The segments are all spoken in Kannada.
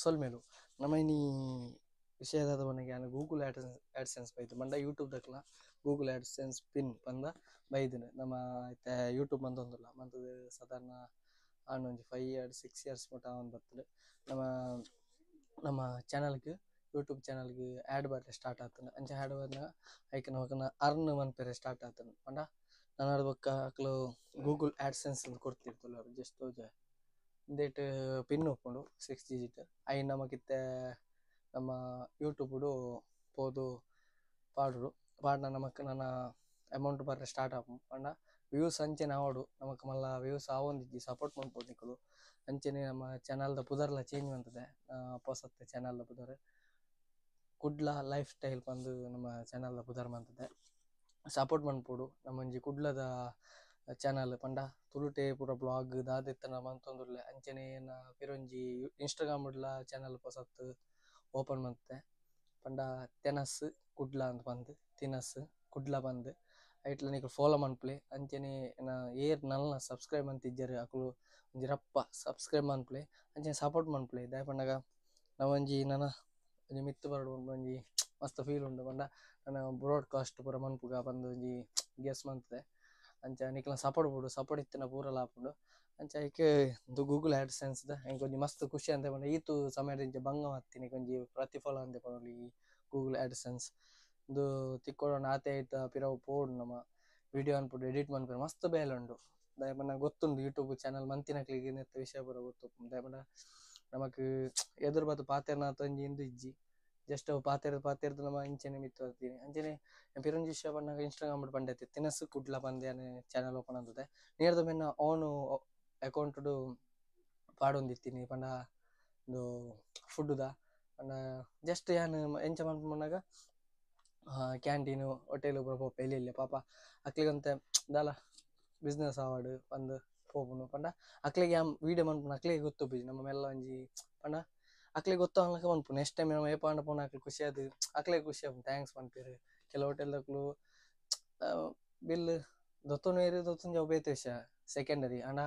ಸೊಲ್ಮೆಲು ನಮನಿ ವಿಷಯದ ಮನೆಗೆ ನಾನು ಗೂಗಲ್ ಆಡ್ಸೆನ್ಸ್ ಬೈದು ಮಂಡ ಯೂಟ್ಯೂಬ್ ದಕ್ಲ ಗೂಗಲ್ ಆಡ್ಸೆನ್ಸ್ ಪಿನ್ ಬಂದ ಬೈದಿನ ನಮ್ಮ ಯೂಟ್ಯೂಬ್ ಮಂದೊಂದುಲ್ಲ ಮಂತದ ಸಾಧಾರಣ ಒಂದು 5 years 6 years ಮಟ್ಟ ಒಂದು ಬರ್ತದೆ ನಮ್ಮ ನಮ್ಮ ಚಾನಲ್ಗೆ ಯೂಟ್ಯೂಬ್ ಚಾನಲ್ಗೆ ಆ್ಯಡ್ ಬರಲಿ ಸ್ಟಾರ್ಟ್ ಆಗ್ತದೆ ಅಂಚೆ ಆ್ಯಡ್ ಬಂದಾಗ ಐಕೆ ನಾವು ಅರ್ನ್ ಮನ್ಪೇರೆ ಸ್ಟಾರ್ಟ್ ಆಗ್ತದೆ ಮಂಡ ನಾನು ಆಡ್ಬೇಕ ಅಕ್ಲು ಗೂಗಲ್ ಆಡ್ಸೆನ್ಸ್ ಅಂತ ಕೊಡ್ತಿರ್ತಲ್ಲ ಅವ್ರು ಜಸ್ಟ್ ತೋಜ ಡೇಟ್ ಪಿನ್ ಒಪ್ಕೊಂಡು 6 digit ಅಯ್ಯ ನಮಗಿತ್ತೆ ನಮ್ಮ ಯೂಟ್ಯೂಬ್ಡು ಪೋದು ಪಾಡ್ರು ಪಾಡ್ನ ನಮಕ್ ನನ್ನ ಅಮೌಂಟ್ ಬರ್ರೆ ಸ್ಟಾರ್ಟ್ ಆಪು ಪಂಡ ವ್ಯೂಸ್ ಅಂಚೆನೆ ಆವಡು ನಮಕ್ ಮಲ್ಲ ವ್ಯೂಸ್ ಆವೊಂದಿಜ್ಜಿ ಸಪೋರ್ಟ್ ಮಾಡ್ಬೋದು ನಿಕ್ಕಲು ಅಂಚೆನೆ ನಮ್ಮ ಚಾನಲ್ದ ಪುದರ್ಲ ಚೇಂಜ್ ಮಾಡ್ತದೆ ಹೊಸತ್ತೆ ಚಾನಲ್ದ ಪುದರ್ ಕುಡ್ಲ ಲೈಫ್ ಸ್ಟೈಲ್ ಬಂದು ನಮ್ಮ ಚಾನಲ್ದ ಪುದರ್ ಮಾಡ್ತದೆ ಸಪೋರ್ಟ್ ಮಾಡ್ಬೋದು ನಮ್ಮ ಒಂಜಿ ಕುಡ್ಲದ ಚಾನಲ್ ಪಂಡ ತುಳುಟೆ ಪೂರ ಬ್ಲಾಗ್ ದಾದೆತ್ತನ ಮಂತೊಂದುಲ್ಲೆ ಅಂಚನೆ ಪಿರೊಂಜಿ ಇನ್ಸ್ಟಾಗ್ರಾಮ್ ಉಡ್ಲ ಚಾನಲ್ ಹೊಸತ್ತು ಓಪನ್ ಮಾಡ್ತೆ ಪಂಡ ತೆನಸ್ ಕುಡ್ಲ ಅಂತ ಬಂದು ತಿನಸ್ ಕುಡ್ಲ ಬಂದು ಐಟ್ಲ ನೀನು ಫಾಲೋ ಮನ್ಪ್ಲೆ ಅಂಚನೆ ಏರ್ ನಲ್ನ ಸಬ್ಸ್ಕ್ರೈಬ್ ಅಂತಿಜ್ಜರು ಅಕುಲು ಒಂಜಿ ರಪ್ಪ ಸಬ್ಸ್ಕ್ರೈಬ್ ಮನ್ಪ್ಲೆ ಅಂಚನೆ ಸಪೋರ್ಟ್ ಮನ್ಪ್ಲೆ ದಾಯ್ ಪಂಡಗ ನಾವೊಂಜಿ ನನ್ನ ಒಂಜಿ ಮಿತ್ತು ಬರಡು ಒಂಜಿ ಮಸ್ತ್ ಫೀಲ್ ಉಂಡು ಪಂಡ ನಾನು ಬ್ರಾಡ್ಕಾಸ್ಟ್ ಪೂರ ಮನ್ಪುಗ ಬಂದು ಒಂಜಿ ಗೆಸ್ ಮಂತದೆ ಅಂಚ ನಿಕ್ಲ ಸಪೋರ್ಟ್ ಕೊಡು ಸಪೋರ್ಟ್ ಇತ್ತಿನ ಪೂರ ಲಾಪುಂಡು ಅಂಚ ಐಕೆ ಇದು ಗೂಗಲ್ ಆಡ್ಸೆನ್ಸ್ದ ಎಂಕ್ ಒಂಜಿ ಮಸ್ತ್ ಖುಷಿ ಅಂತ ಪಂಡ ಈತು ಸಮಯದ ಇಂಚ ಭಂಗ ಮತ್ತೀನಿ ಒಂಜಿ ಪ್ರತಿಫಲ ಅಂತ ಪಡೋಲಿ ಈ ಗೂಗಲ್ ಆಡ್ಸೆನ್ಸ್ ಇದು ತಿಕ್ಕೊಡೋಣ ಆತೆ ಆಯ್ತ ಪಿರವು ಪೋಡು ನಮ್ಮ ವಿಡಿಯೋ ಅನ್ಪುಡು ಎಡಿಟ್ ಮನ್ಪುಡು ಮಸ್ತ್ ಬೇಲೆ ಉಂಡು ದಯಪಂಡ ಗೊತ್ತುಂಡು ಯೂಟ್ಯೂಬ್ ಚಾನಲ್ ಮಂತಿನಕ್ಲಿಗೆ ನೆತ್ತ ವಿಷಯ ಪೂರ ಗೊತ್ತು ದಯಪಂಡ ನಮಕ್ ಎದುರು ಬತ್ತು ಪಾತೆರ್ನಾಥ ಒಂಜಿ ಇಂದು ಇಜ್ಜಿ ಜಸ್ಟ್ ಪಾತೆರ್ದು ನಮ್ಮ ಇಂಚೆನೆ ಮಿತ್ತು ಬರ್ತೀನಿ ಅಂಚನೆ ಪಿರೊಂಜಿ ವಿಷಯ ಪಂಡಾಗ ಇನ್ಸ್ಟಾಗ್ರಾಮ್ ಪಂಡೈತೆ ತಿನಸು ಕುಡ್ಲ ಪಂದೆ ಚಾನಲ್ ಓಪನ್ ಆಗ್ತದೆ ನೀರ್ದ ಮೆನ್ನ ಓನು ಅಕೌಂಟ್ಡು ಪಾಡೊಂದಿತ್ತೀನಿ ಪಂಡ ಒಂದು ಫುಡ್ದ ಪಂಡ ಜಸ್ಟ್ ಯಾನು ಎಂಚ ಮನ್ಪುನಾಗ ಕ್ಯಾಂಟೀನು ಹೋಟೆಲ್ ಪೂರ ಪೋಪೆ ಇಲ್ಲಿ ಪಾಪ ಅಕ್ಲಿಗಂತ ದಾಲ ಬಿಸ್ನೆಸ್ ಆವಾಡು ಬಂದು ಪೋಪುನು ಪಂಡ ಅಕ್ಲಿಗೆ ವೀಡಿಯೋ ಮನ್ಪುನ ಅಕ್ಲಿಗೆ ಗೊತ್ತೊಪ್ಪಿಜಿ ನಮ್ಮ ಮೆಲ್ಲ ಒಂಜಿ ಪಂಡ ಅಕ್ಲಿಗೆ ಗೊತ್ತಾಗ್ಲಕ ಮನ್ಪು ನೆಕ್ಸ್ಟ್ ಟೈಮ್ ನಮ್ಮ ಏಪಾಂಡ ಪೋನ ಅಕ್ಲಿ ಖುಷಿ ಆದ್ ಅಕ್ಲಿಗೆ ಖುಷಿ ಆಪು ಥ್ಯಾಂಕ್ಸ್ ಮನ್ಪೇರು ಕೆಲವು ಹೋಟೆಲ್ದಕ್ಲು ಬಿಲ್ ದೊತ್ತೊನೇರು ದೊತ್ತೊಂಜಿ ಅವು ಬೇತೆ ವಿಷಯ ಸೆಕೆಂಡರಿ ಅಂಡ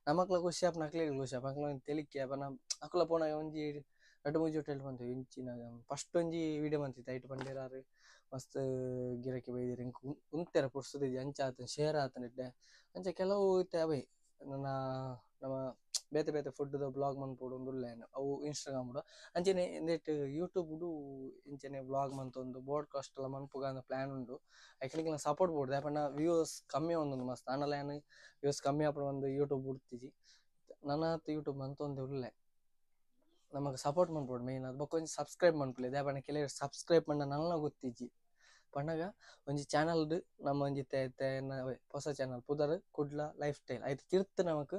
ನಮಕ್ಲ ಖುಷಿ ಆಪುನ ಅಕ್ಲಿಗೆ ಖುಷಿ ಆಪು ಅಕ್ಲ ತೆಲಿಕೆ ಆಪನ ಅಕ್ಲ ಪೋನ ಒಂಜಿ 2-3 ಹೋಟೆಲ್ ಬಂತು ಇಂಚಿನಾಗ ಫಸ್ಟ್ ಒಂಜಿ ವೀಡಿಯೋ ಬಂತಿತ್ತು ಐಟ್ ಪಂಡೇರಾರು ಮಸ್ತ್ ಗಿರಕಿ ಬೈದಿರಿ ಉಂತೆರ ಪುಡ್ಸುದಿದ್ದಿ ಅಂಚ ಆತನ ಶೇರ್ ಆತನಿದ್ದೆ ಅಂಚ ಕೆಲವು ಇತ್ತೆ ಅವೇ ನನ್ನ ನಮ್ಮ ಬೇತೆ ಬೇತೆ ಫುಡ್ದು ಬ್ಲಾಗ್ ಮನ್ಪೋಡು ಒಂದುಲ್ಲೆ ಅವು ಇನ್ಸ್ಟಾಗ್ರಾಮ್ಡು ಅಂಚನೆ ನೆಟ್ ಯೂಟ್ಯೂಬ್ಡು ಇಂಚನೆ ಬ್ಲಾಗ್ ಮಂತೊಂದು ಬ್ರಾಡ್ಕಾಸ್ಟ್ ಎಲ್ಲ ಮನ್ಪುಗ ಅಂತ ಪ್ಲಾನ್ ಉಂಡು ಐಕನಿಗೆ ಸಪೋರ್ಟ್ ಬೋಡು ಯಾಪಂಡ ವ್ಯೂಸ್ ಕಮ್ಮಿ ಒಂದೊಂದು ಮಸ್ತ್ ಆನಲ ಏನು ವ್ಯೂಸ್ ಕಮ್ಮಿ ಆಪಡ ಒಂದು ಯೂಟ್ಯೂಬ್ ಬಿಡ್ತಿಜಿ ನನ್ನ ಯೂಟ್ಯೂಬ್ ಮಂತೊಂದು ಉಲ್ಲೆ ನಮಗೆ ಸಪೋರ್ಟ್ ಮನ್ಪೋಡು ಮೇಯ್ನ್ ಅದು ಬೊಕ್ಕ ಒಂಜಿ ಸಬ್ಸ್ಕ್ರೈಬ್ ಮನ್ಪುಲೆ ದಾಯಪಂಡ ಕೆಲವರು ಸಬ್ಸ್ಕ್ರೈಬ್ ಪಂಡ ನಲ್ಲ ಗೊತ್ತಿಜ್ಜಿ ಪಂಡಗ ಒಂಜಿ ಚಾನಲ್ಡು ನಮ್ಮ ಒಂಜಿ ಹೊಸ ಚಾನಲ್ ಪುದರ್ ಕುಡ್ಲ ಲೈಫ್ ಸ್ಟೈಲ್ ಐದು ತಿರ್ತ್ ನಮಕ್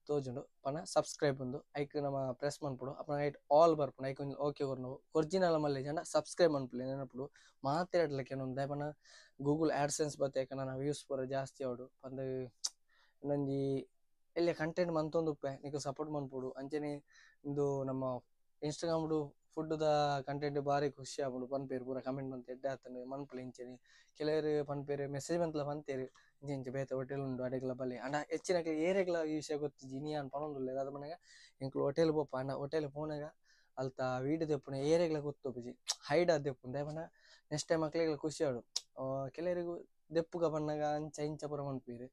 ತೋಜುಂಡು ಪಂಡ ಸಬ್ಸ್ಕ್ರೈಬ್ ಉಂದು ಐಕ್ ನಮ್ಮ ಪ್ರೆಸ್ ಮನ್ಪುಡು ಅಪ್ಪ ಐಟ್ ಆಲ್ ಬರ್ಪುಂಡು ಐಕ್ ಓಕೆ ಕೊರ್ನು ಒರಿಜಿನಲ್ ಮಲ್ಲೆ ಜಂಡ ಸಬ್ಸ್ಕ್ರೈಬ್ ಮನ್ಪುಲೆ ನೆನಪುಡು ಮಾತಾಡ್ಲಿಕ್ಕೆ ಏನೊಂದು ದಾಯಪಂಡ ಗೂಗಲ್ ಆಡ್ಸೆನ್ಸ್ ಬತ್ತೇಕ ನನ್ನ ವ್ಯೂಸ್ ಪೂರ ಜಾಸ್ತಿ ಆವಡು ಪಂದ್ ಇನ್ನೊಂಜಿ ಎಲ್ಲಿ ಕಂಟೆಂಟ್ ಮಂತೊಂದು ಉಪ್ಪೆ ನಿಕ್ ಸಪೋರ್ಟ್ ಮನ್ಪುಡು ಅಂಚನೆ ಇಂದು ನಮ್ಮ ಇನ್ಸ್ಟಾಗ್ರಾಮ್ಡು ಫುಡ್ದ ಕಂಟೆಂಟ್ ಬಾರಿ ಖುಷಿ ಆಪುಂಡು ಪನ್ಪೇರು ಪೂರ ಕಮೆಂಟ್ ಮಂತ್ ಎಡ್ಡೆ ಆತನು ಮನ್ಪುಲೆ ಇಂಚನೆ ಕೆಲವರು ಪನ್ಪೇರು ಮೆಸೇಜ್ ಮಂತ್ಲ ಪಂತೇರು ಇಂಚೆ ಇಂಚೆ ಬೇತೆ ಹೋಟೆಲ್ ಉಂಡು ಅಡೆಗ್ಲ ಬಲ್ಲಿ ಅಂಡ ಹೆಚ್ಚಿನಕ್ಕೆ ಏರೆಗ್ಲ ಈ ವಿಷಯ ಗೊತ್ತಿಜ್ಜಿ ನೀ ಅನ್ ಪನೊಂದುಲ್ಲೆ ಅದ ಮನೆಗ ಇಂಕ್ಲು ಹೋಟೆಲ್ ಪೋಪ ಅಂಡ ಹೋಟೆಲ್ ಪೋನಾಗ ಅಲ್ತ ವೀಡಿಯೋ ದೆಪ್ಪುನ ಏರೆಗ್ಲ ಗೊತ್ತೊಪ್ಪುಜಿ ಹೈಡ್ ಆದ್ ದೆಪ್ಪುಂಡು ದಾಯಪಂಡ ನೆಕ್ಸ್ಟ್ ಟೈಮ್ ಮಕ್ಳಿಗೆಲ್ಲ ಖುಷಿ ಆಡು ಕೆಲವರಿಗೂ ದೆಪ್ಪುಗ ಬಣ್ಣಗ ಅಂಚ ಇಂಚ ಪೂರ ಮನ್ಪೇರು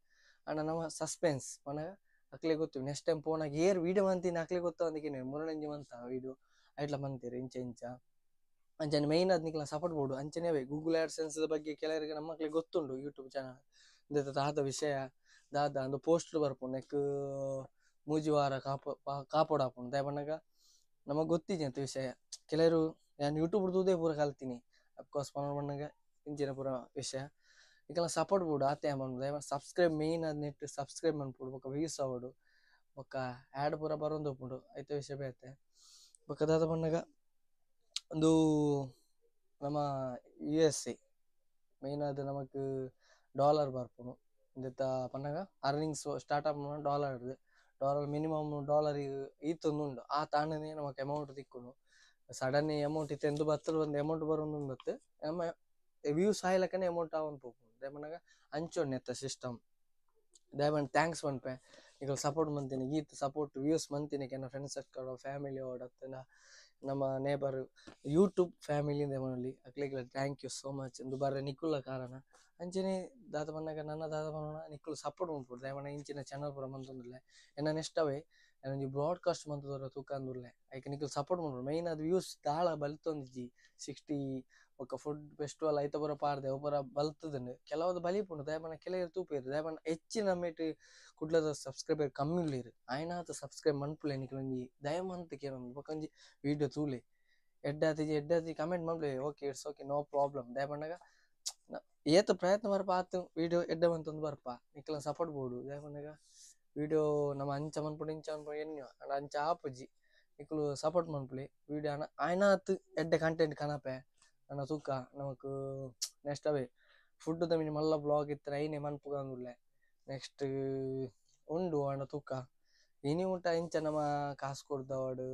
ಅಂಡ ನಮ್ಮ ಸಸ್ಪೆನ್ಸ್ ಪನಗ ಅಕ್ಲಿಗೆ ಗೊತ್ತು ನೆಕ್ಸ್ಟ್ ಟೈಮ್ ಪೋನಾಗ ಏರ್ ವೀಡಿಯೋ ಮಂತೀನಿ ಅಕ್ಲಿಗೆ ಗೊತ್ತಾವಂದಿಕ್ಕೇನೆ ಮೂರನೆಂಜಿ ಮಂತ ವೀಡಿಯೋ ಐಟ್ಲ ಮಂತೇರು ಇಂಚ ಇಂಚ ಅಂಚನೆ ಮೇಯ್ನ್ ಅದ್ ನಿಕ್ಲ ಸಪೋರ್ಟ್ ಬೋಡು ಅಂಚನೆ ಗೂಗಲ್ ಆಡ್ಸೆನ್ಸ್ ಬಗ್ಗೆ ಕೆಲವರಿಗೆ ನಮ್ಮ ಮಕ್ಳಿಗೆ ಗೊತ್ತುಂಡು ಯೂಟ್ಯೂಬ್ ಚಾನಲ್ ದಾದ ವಿಷಯ ದಾದ ಒಂದು ಪೋಸ್ಟ್ ಬರ್ಪುಂಡು ನೆಕ್ ಮೂಜಿ ವಾರ ಕಾಪೋಡಾಪುಂಡು ದಾಯಪಂಡಗ ನಮಗ್ ಗೊತ್ತಿಜ್ಜಿ ಅಂತ ವಿಷಯ ಕೆಲವರು ನಾನು ಯೂಟ್ಯೂಬ್ ತೂದೇ ಪೂರ ಕಲ್ತೀನಿ ಅಫ್ಕೋರ್ಸ್ ಪಂಡಗ ಇಂಚಿನ ಪೂರ ವಿಷಯ ಈಗೆಲ್ಲ ಸಪೋರ್ಟ್ ಬೋಡು ಆತೆ ಮಾಡ್ಬೋದು ಸಬ್ಸ್ಕ್ರೈಬ್ ಮೇಯ್ನ್ ಅದ್ ನೆಟ್ ಸಬ್ಸ್ಕ್ರೈಬ್ ಮನ್ಪುಡು ಬೊಕ್ಕ ವ್ಯೂಸ್ ಆವಡು ಬೊಕ್ಕ ಆ್ಯಡ್ ಪೂರ ಬರೋದು ಉಪ್ಪುಂಡು ಐತೆ ವಿಷಯ ಬೇತೆ ಬೊಕ್ಕ ದಾದ ಪಂಡಗ ಒಂದು ನಮ್ಮ USA ಮೇಯ್ನ್ ಅದು ನಮಕ್ ಡಾಲರ್ ಬರ್ಪುನು ಇಂದೆತ್ತ ಪಂಡಗ ಅರ್ನಿಂಗ್ಸ್ ಸ್ಟಾರ್ಟ್ ಆಪುನ ಡಾಲರ್ ಮಿನಿಮಮ್ ಡಾಲರ್ ಈತೊಂದು ಉಂಡು ಆ ತಾಂಡನೆ ನಮಕ್ ಅಮೌಂಟ್ ತಿಕ್ಕುನು ಸಡನ್ ಅಮೌಂಟ್ ಇತ್ತೆ ಎಂದು ಬತ್ತಲು ಒಂದು ಅಮೌಂಟ್ ಬರೋದು ಬತ್ತು ನಮ್ಮ ವ್ಯೂಸ್ ಆಯ್ಲಕ್ಕನೆ ಅಮೌಂಟ್ ಆವೊಂದು ಪೋಪುಂಡು ದಾಯಪಂಡಗ ಅಂಚೊಂಡು ನೆತ್ತ ಸಿಸ್ಟಮ್ ದಾಯಪಂಡ ಥ್ಯಾಂಕ್ಸ್ ಮನ್ಪೆ ಈಗ ಸಪೋರ್ಟ್ ಮಂತೀನಿ ಈತ್ ಸಪೋರ್ಟ್ ವ್ಯೂಸ್ ಮಂತೀನಿ ಕೆನ ಫ್ರೆಂಡ್ಸ್ ಸರ್ಕಲ್ ಫ್ಯಾಮಿಲಿ ಓಡತ್ತನ ನಮ್ಮ ನೇಬರ್ ಯೂಟ್ಯೂಬ್ ಫ್ಯಾಮಿಲಿಯಿಂದ ಮನಲ್ಲಿ ಅಕ್ಲಿಗೆ ಥ್ಯಾಂಕ್ ಯು ಸೋ ಮಚ್ ಎಂದು ಬರ್ರೆ ನಿಕ್ಕುಲ್ಲ ಕಾರಣ ಅಂಚನೆ ದಾದ ಪನ್ನಗ ನನ್ನ ದಾದ ಪನ್ನ ನಿಕ್ಕುಲು ಸಪೋರ್ಟ್ ಮಾಡ್ಬೋದು ದಯಮನ ಇಂಚಿನ ಚಾನಲ್ ಪೂರ ಮಂತೊಂದುಲ್ಲೆ ಎನ್ನ ನೆಕ್ಸ್ಟ್ ಅವೇ ಒಂಜಿ ಬ್ರಾಡ್ಕಾಸ್ಟ್ ಮಂತದವರ ತೂಕಂದುಲ್ಲೆ ಐಕೆ ನಿಕ್ಕುಲು ಸಪೋರ್ಟ್ ಮಾಡ್ಬೋದು ಮೇಯ್ನ್ ಅದು ವ್ಯೂಸ್ ದಾಳ ಬಲ್ತೊಂದಿಜ್ಜಿ 60 ఒక ಫುಡ್ ಫೆಸ್ಟಿವಲ್ ಐತ ಪೂರ ಪಾಡ್ದೆ ಅವು ಪೂರ ಬಲ್ತುದುಂಡು ಕೆಲವದು ಬಲಿಪುಂಡು ದಯಮನ ಕೆಲವರು ತೂಪೇರು ದಯಮನ ಹೆಚ್ಚಿನ ನಮ್ಮೇಟ್ ಕುಡ್ಲದ ಸಬ್ಸ್ಕ್ರೈಬರ್ ಕಮ್ಮಿ ಉಳ್ಳೇರು ಆಯ್ನಾತ ಸಬ್ಸ್ಕ್ರೈಬ್ ಮನ್ಪುಲೆ ನಿಕ್ಕಲೊಂಜಿ ದಯಮಂತ ಕೇಳೊಂದು ಬೊಕೊಂಜಿ ವಿಡಿಯೋ ತೂಲೆ ಎಡ್ಡಾತಿ ಕಮೆಂಟ್ ಮನ್ಪುಲೆ okay it's okay no problem ದಯಪಂಡಗ ಏತ ಪ್ರಯತ್ನ ಬರ್ಪ ಆತು ವಿಡಿಯೋ ಎಡ್ಡ ಬಂತೊಂದು ಬರ್ಪ ನಿಕ್ಕಲ ಸಪೋರ್ಟ್ ಬೋಡು ದಯಪಂಡಗ ವಿಡಿಯೋ ನಮ್ಮ ಅಂಚ ಮನ್ಪುಡು ಇಂಚ ಮನ್ಪುಡು ಎನ್ಯೋ ಅಂಡ ಅಂಚ ಆಪುಜಿ ನಿಕ್ಕಲು ಸಪೋರ್ಟ್ ಮನ್ಪುಲೆ ವಿಡಿಯೋ ಆಯ್ನಾತ್ ಎಡ್ಡೆ ಕಂಟೆಂಟ್ ಕನಪೆ ಅಣ್ಣ ತೂಕ ನಮಕ್ ನೆಕ್ಸ್ಟ್ ಅವೇ ಫುಡ್ ತಮಿನಿ ಮಲ್ಲ ಬ್ಲಾಗ್ ಇತ್ತನ ಐನೆ ಮನ್ಪುಗಂದುಲ್ಲೆ ನೆಕ್ಸ್ಟ್ ಉಂಡು ಅಣ್ಣ ತೂಕ ಇನಿ ಊಟ ಇಂಚ ನಮ್ಮ ಕಾಸು ಕೊಡ್ದವಾಡು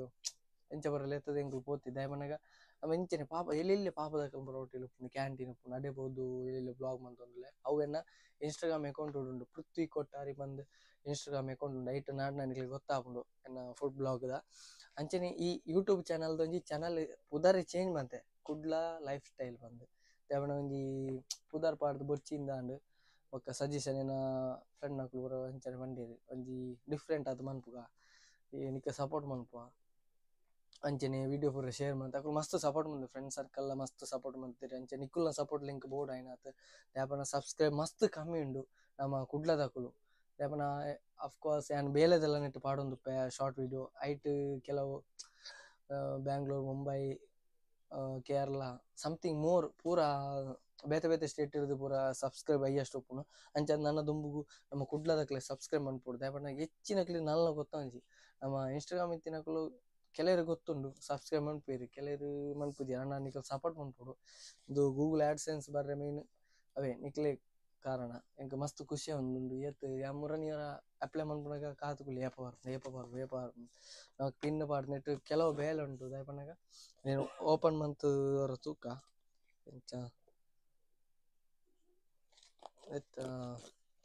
ಎಂಚ ಬರಲ್ಲ ಎತ್ತದ ಎಂಕುಲು ಪೋತಿ ದಯಮನಗ ನಮ್ಮ ಇಂಚನೆ ಪಾಪ ಎಲ್ಲೆಲ್ಲಿ ಪಾಪದಕಲ್ ಬರೋ ಹೋಟೆಲ್ ಉಪ್ಪುಂಡು ಕ್ಯಾಂಟೀನ್ ಉಪ್ಪುಂಡು ಅಡೆ ಬೋದು ಎಲ್ಲೆಲ್ಲಿ ಬ್ಲಾಗ್ ಮಂತೊಂದುಲ್ಲೆ ಅವು ಎನ್ನ ಇನ್ಸ್ಟಾಗ್ರಾಮ್ ಅಕೌಂಟ್ ಉಂಡು ಪೃಥ್ವಿ ಕೊಟ್ಟಾರಿ ಬಂದು ಇನ್ಸ್ಟಾಗ್ರಾಮ್ ಅಕೌಂಟ್ ಉಂಡು ಐಟ್ ನಾಡ್ ನನಗೆ ಗೊತ್ತಾಪುಂಡು ಎನ್ನ ಫುಡ್ ಬ್ಲಾಗ್ದ ಅಂಚನೆ ಈ ಯೂಟ್ಯೂಬ್ ಚಾನಲ್ದ ಒಂಜಿ ಚಾನಲ್ ಪುದಾರಿ ಚೇಂಜ್ ಮಂತೆ ಕುಡ್ಲ ಲೈಫ್ ಸ್ಟೈಲ್ ಬಂದು ದಯಮನ ಒಂಜಿ ಪುದಾರ್ ಪಾಡ್ದು ಬೊಚ್ಚಿಂದಾಂಡು ಬೊಕ್ಕ ಸಜೆಷನ್ ಏನ ಫ್ರೆಂಡ್ ನಕುಲು ಪೂರ ಅಂಚನೆ ಮಂಡೇರು ಒಂಜಿ ಡಿಫ್ರೆಂಟ್ ಆದ್ ಮನ್ಪುಗ ನಿಕ್ಕ ಸಪೋರ್ಟ್ ಮನ್ಪುವ ಅಂಚನೆ ವಿಡಿಯೋ ಪೂರ ಶೇರ್ ಮಂತ ಅಕುಲು ಮಸ್ತ್ ಸಪೋರ್ಟ್ ಮಂತ್ ಫ್ರೆಂಡ್ ಸರ್ಕಲ್ ಮಸ್ತ್ ಸಪೋರ್ಟ್ ಮಂತಿರಿ ಅಂಚೆ ನಿಕ್ಕುಲ್ನ ಸಪೋರ್ಟ್ ಲಿಂಕ್ ಬೋರ್ಡ್ ಆಯ್ನಾತ್ ದಾಯಪನ ಸಬ್ಸ್ಕ್ರೈಬ್ ಮಸ್ತ್ ಕಮ್ಮಿ ಉಂಡು ನಮ್ಮ ಕುಡ್ಲದಕುಲು ದಾಯಪನ ಅಫ್ಕೋರ್ಸ್ ಯಾನ್ ಬೇಲೆದೆಲ್ಲ ನೆಟ್ಟು ಪಾಡೊಂದುಪ್ಪೆ ಶಾರ್ಟ್ ವಿಡಿಯೋ ಐಟ್ ಕೆಲವು ಬ್ಯಾಂಗ್ಳೂರ್ ಮುಂಬೈ ಕೇರಳ ಸಮಥಿಂಗ್ ಮೋರ್ ಪೂರ ಬೇತೆ ಬೇತೆ ಸ್ಟೇಟ್ ಇರ್ದು ಪೂರ ಸಬ್ಸ್ಕ್ರೈಬ್ ಅಯ್ಯಷ್ಟು ಉಪ್ಪುನು ಅಂಚ ನನ್ನ ದುಂಬುಗು ನಮ್ಮ ಕುಡ್ಲದಕ್ಲೆ ಸಬ್ಸ್ಕ್ರೈಬ್ ಮನ್ಪುಡು ದಾಯಪಂಡ ಹೆಚ್ಚಿನಕ್ಲಿ ನಲ್ಲ ಗೊತ್ತಂಜಿ ನಮ್ಮ ಇನ್ಸ್ಟಾಗ್ರಾಮ್ ಇತ್ತಿನಕುಲು ಕೆಲವರು ಗೊತ್ತುಂಡು ಸಬ್ಸ್ಕ್ರೈಬ್ ಮನ್ಪೇರು ಕೆಲವರು ಮನ್ಪುಜಿ ಅಣ್ಣ ನಿಖಲ್ ಸಪೋರ್ಟ್ ಮನ್ಪುಡು ಇದು ಗೂಗಲ್ ಆಡ್ಸೆನ್ಸ್ ಬರ್ರೆ ಮೇನ್ ಅವೇ ನಿಕ್ಲೆ ಕಾರಣ ಎಂಕ್ ಮಸ್ತ್ ಖುಷಿ ಉಂಡು ಏತ್ ಮುರನಿಯರ ಅಪ್ಲೈ ಮನ್ಪುನಾಗ ಕಾತುಕುಲಿ ಏಪ ನಾವು ಪಿನ್ ಪಾಡ್ ನೆಟ್ಟು ಕೆಲವು ಬೇಲೆ ಉಂಟು ದಾಯಪಂಡಾಗ ನೀನು ಓಪನ್ ಮಂತ್ ಅವರ ತೂಕ ಎಂಚ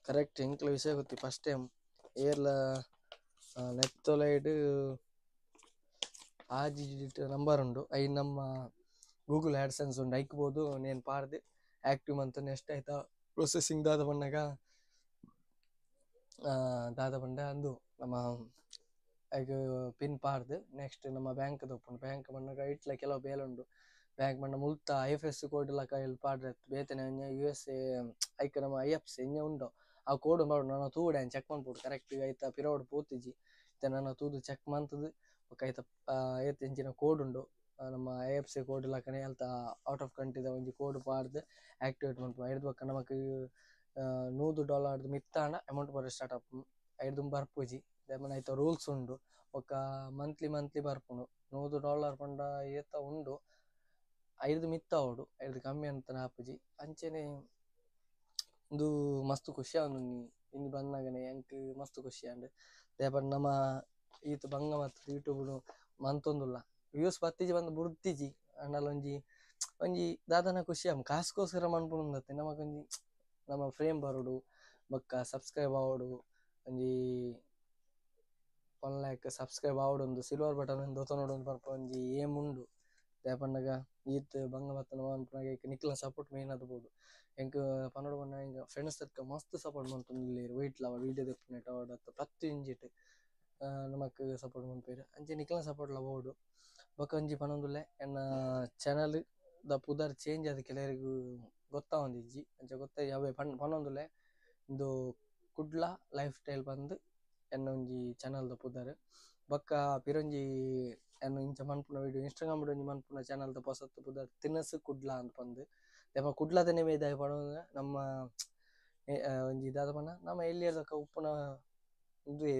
ಕರೆಕ್ಟ್ ಎಂಕ್ಲ ವಿಷಯ ಗೊತ್ತಿ ಫಸ್ಟ್ ಟೈಮ್ ಏರ್ಲ ನೆತ್ತೊಲೈಡ್ ಆಜಿ ನಂಬರ್ ಉಂಡು ಐ ನಮ್ಮ ಗೂಗಲ್ ಆಡ್ಸೆನ್ಸ್ ಉಂಡು ಐಕ್ಬೋದು ನೇನು ಪಾಡ್ದೆ ಆಕ್ಟಿವ್ ಮಂತ್ ನೆಕ್ಸ್ಟ್ ಆಯ್ತಾ ಪ್ರೊಸೆಸಿಂಗ್ ದಾದ ಪಂಡಾಗ ದಾದ ಪಂಡ ಅಂದು ನಮ್ಮ ಐಕ್ ಪಿನ್ ಪಾಡ್ದು ನೆಕ್ಸ್ಟ್ ನಮ್ಮ ಬ್ಯಾಂಕ್ ತಪ್ಪುಂಡು ಬ್ಯಾಂಕ್ ಪಂಡಾಗ ಇಟ್ಲ ಕೆಲವು ಬೇಲೆ ಉಂಡು ಬ್ಯಾಂಕ್ ಪಂಡ ಮುಲ್ತ IFS ಕೋಡ್ ಲಕ ಇಲ್ಲಿ ಪಾಡ್ರೆ ಬೇತನೆ USA ಐಕ್ ನಮ್ಮ IFS ಎಂಜ ಉಂಡು ಆ ಕೋಡ್ ಪಾಡು ನಾನು ತೂಡೆ ಚೆಕ್ ಮನ್ಪುಡು ಕರೆಕ್ಟ್ ಐತ ಪಿರವುಡು ಪೋತಿಜಿ ಇತ್ತ ನಾನು ತೂದು ಚೆಕ್ ಮಂತದು ಐತ ಏತ್ ಎಂಚಿನ ಕೋಡ್ ಉಂಡು ನಮ್ಮ IFS ಕೋಡ್ ಲಕನೆ ಅಲ್ತ ಔಟ್ ಆಫ್ ಕಂಟ್ರಿದ ಒಂಜಿ ಕೋಡ್ ಪಾಡ್ದು ಆಕ್ಟಿವೇಟ್ ಮನ್ಪುಡು ಐದು ಬೊಕ್ಕ ನಮಕ್ $100 ಮಿತ್ತಾಂಡ ಅಮೌಂಟ್ ಬರೋ ಸ್ಟಾರ್ಟ್ ಆಪುಂಡು ಐದು ಬರ್ಪುಜಿ ದಮನ ಐತ ರೂಲ್ಸ್ ಉಂಡು ಒಕ್ಕ ಮಂತ್ಲಿ ಬರ್ಪುಂಡು $100 ಪಂಡ ಏತ ಉಂಡು ಐದು ಮಿತ್ತ ಅವಡು ಐದು ಕಮ್ಮಿ ಅಂತ ಆಪುಜಿ ಅಂಚನೆ ಇದು ಮಸ್ತ್ ಖುಷಿ ಅವನು ಇಂದು ಬಂದಾಗನೆ ಎಂಕ್ ಮಸ್ತ್ ಖುಷಿ ಅಂಡ್ ದೇಪನ್ ನಮ್ಮ ಈತ ಬಂಗ ಮತ್ತು ಯೂಟ್ಯೂಬ್ ಮಂತೊಂದುಲ್ಲ ವ್ಯೂಸ್ ಬತ್ತಿಜಿ ಬಂದು ಬುಡ್ತಿಜಿ ಅಂಡಲ ಒಂಜಿ ದಾದನ ಖುಷಿ ಆಮ್ ಕಾಸ್ಕೋಸ್ಕರ ಮನ್ಪುಂಡತ್ತೆ ನಮಕೊಂಜಿ ನಮ್ಮ ಫ್ರೇಮ್ ಬರುಡು ಬೊಕ್ಕ ಸಬ್ಸ್ಕ್ರೈಬ್ ಆವಡು ಒಂಜಿ 1 lakh ಸಬ್ಸ್ಕ್ರೈಬ್ ಆವಡೊಂದು ಸಿಲ್ವರ್ ಬಟನ್ ಒಂದು ಒತ್ತೊನೊಡೊಂದು ಬರ್ಪ ಒಂಜಿ ಏಮ್ ಉಂಡು ದಾಯಪಂಡಗ ಈತ್ ಬಂಗ ಬತ್ತನ ಮನ್ಪುನಾಗ ನಿಕ್ಲ ಸಪೋರ್ಟ್ ಮೇಯ್ನ್ ಅದು ಬೋದು ಎಂಕ್ ಪನ್ನಡ ಪಂಡ ಹಿಂಗ ಫ್ರೆಂಡ್ಸ್ ತಕ್ಕ ಮಸ್ತ್ ಸಪೋರ್ಟ್ ಮಂತೊಂದುಲ್ಲೆರ್ ವೈಟ್ ಲವ ವೀಡಿಯೋ ದೆಪ್ಪುನೆಟ್ ಅವಡತ್ತ ಪ್ರತಿ ಇಂಜಿಟ್ ನಮಕ್ ಸಪೋರ್ಟ್ ಮನ್ಪೇರು ಅಂಚೆ ನಿಕ್ಲ ಸಪೋರ್ಟ್ ಲ ಬೋಡು ಬೊಕ ಒಂಜಿ ಪನೊಂದುಲ್ಲೆ ಎನ್ನ ಚಾನಲ್ ದ ಪುದರ್ ಚೇಂಜ್ ಆದ್ ಕೆಲವರಿಗೂ ಗೊತ್ತಾವೊಂದಿಜ್ಜಿ ಅಂಚ ಗೊತ್ತಾಗಿ ಅವೇ ಪನೊಂದುಲ್ಲೆ ಇಂದು ಕುಡ್ಲ ಲೈಫ್ ಸ್ಟೈಲ್ ಬಂದು ಎನ್ನ ಒಂಜಿ ಚಾನಲ್ ದ ಪುದರ್ ಬೊಕ್ಕ ಪಿರೊಂಜಿ ಎನ್ನ ಇಂಚ ಮನ್ಪುನ ವಿಡಿಯೋ ಇನ್ಸ್ಟಾಗ್ರಾಮ್ ಒಂಜಿ ಮನ್ಪುನ ಚಾನಲ್ ದ ಪೊಸತ್ ಪುದರ್ ತಿನಸು ಕುಡ್ಲ ಅಂತ ಪಂದ್ ದೇಪ ಕುಡ್ಲದ ನೇಮೆ ಪಡೋದು ನಮ್ಮ ಒಂಜಿ ದಾದ ಪಂಡ ನಮ್ಮ ಎಲ್ಲಿಯರ್ದಕ್ಕ ಉಪ್ಪುನ ಇದು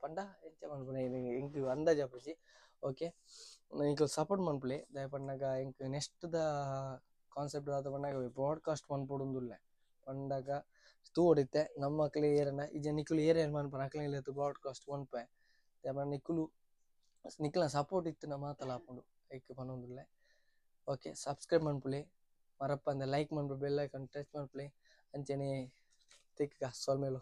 ಪಂಡ ಎಂಚ ಮನ್ಪುನ ಎಂಕ್ ಅಂದಾಜ್ ಆಪುಜಿ ಓಕೆ ಇಂಕ್ ಸಪೋರ್ಟ್ ಮನ್ಪುಲೆ ದಾಯ ಪಂಡಾಗ ಎಂಕ್ ನೆಕ್ಸ್ಟ್ ದ ಕಾನ್ಸೆಪ್ಟ್ ದಾದ ಪಂಡಾಗ ಬ್ರಾಡ್ಕಾಸ್ಟ್ ಮನ್ಪೊಡುಂದುಲ್ಲೆ ಪಂಡಾಗ ತೂವೊಡಿತ್ತೆ ನಮ್ಮ ಮಕ್ಳು ಏರನ ಇಜ ನಿಕ್ಕುಲು ಏರೇನು ಮನ್ಪುನ ಅಕ್ಲೆಗ್ಲ ಬ್ರಾಡ್ಕಾಸ್ಟ್ ಮನ್ಪೆ ದಾಯ ನಿಕ್ಕುಲ ಸಪೋರ್ಟ್ ಇತ್ತಿನ ಮಾತಲಾಪುಂಡು ಐಕ್ ಪನೊಂದುಲ್ಲೆ ಓಕೆ ಸಬ್ಸ್ಕ್ರೈಬ್ ಮನ್ಪುಲೆ ಮರಪ್ಪಂದ ಲೈಕ್ ಮನ್ಪು ಬೆಲ್ ಐಕಾನ್ ಟಚ್ ಮನ್ಪುಲೆ ಅಂಚನೆ ತಿಕ್ಕ ಸೊಲ್ಮೇಲು